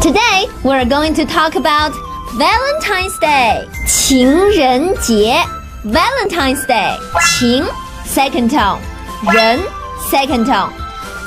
Today, we're going to talk about Valentine's Day. 情人节 Valentine's Day. 情 second tone. 人 second tone.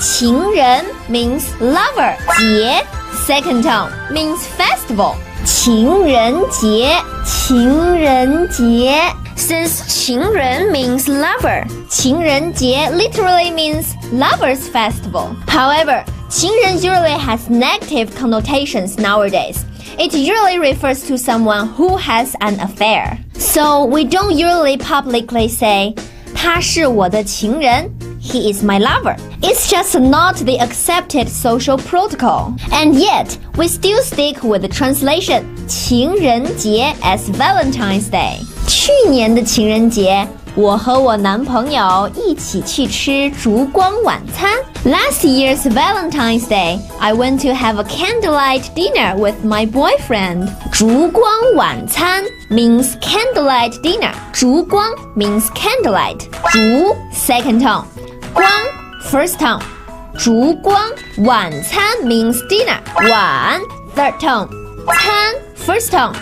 情人 means lover. 节 second tone means festival. 情人节 情人节 Since 情人 means lover, 情人节 literally means lover's festival. However, 情人 usually has negative connotations nowadays. It usually refers to someone who has an affair. So we don't usually publicly say, 他是我的情人, he is my lover. It's just not the accepted social protocol. And yet, we still stick with the translation 情人节 as Valentine's Day. 去年的情人节，我和我男朋友一起去吃烛光晚餐。Last year's Valentine's Day, I went to have a candlelight dinner with my boyfriend. 烛光晚餐 means candlelight dinner. 烛光 means candlelight. 烛 second tone. 光 first tone. 烛光晚餐 means dinner. 晚 third tone. 餐 first tone.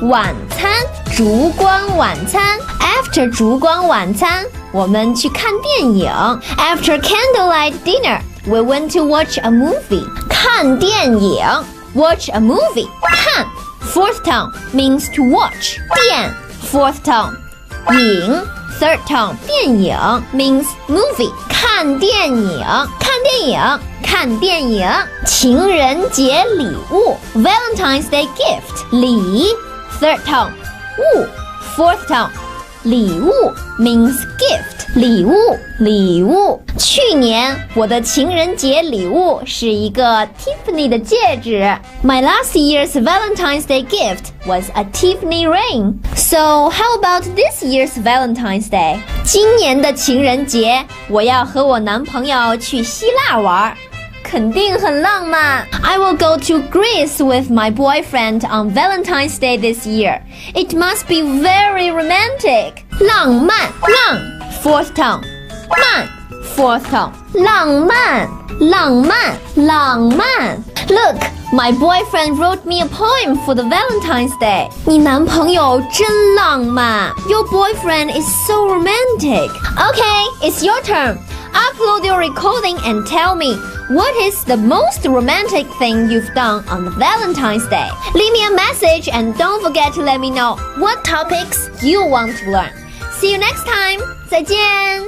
晚餐烛光晚餐 After 烛光晚餐我们去看电影 After candlelight dinner we went to watch a movie 看电影 Watch a movie 看 fourth tone means to watch 电 fourth tone 影 third tone 电影 means movie 看电影看电影看电影情人节礼物 Valentine's Day gift 礼Third tone, 物 Fourth tone, 礼物 means gift 礼物礼物去年我的情人节礼物是一个 Tiffany 的戒指 My last year's Valentine's Day gift was a Tiffany ring. So how about this year's Valentine's Day? 今年的情人节我要和我男朋友去希腊玩肯定很浪漫 I will go to Greece with my boyfriend on Valentine's Day this year. It must be very romantic. 浪漫浪 fourth tone 漫 fourth tone 浪漫浪漫浪漫 Look, my boyfriend wrote me a poem for the Valentine's Day. 你男朋友真浪漫 Your boyfriend is so romantic. Okay, it's your turn. Upload your recording and tell me what is the most romantic thing you've done on Valentine's Day. Leave me a message and don't forget to let me know what topics you want to learn. See you next time. 再见。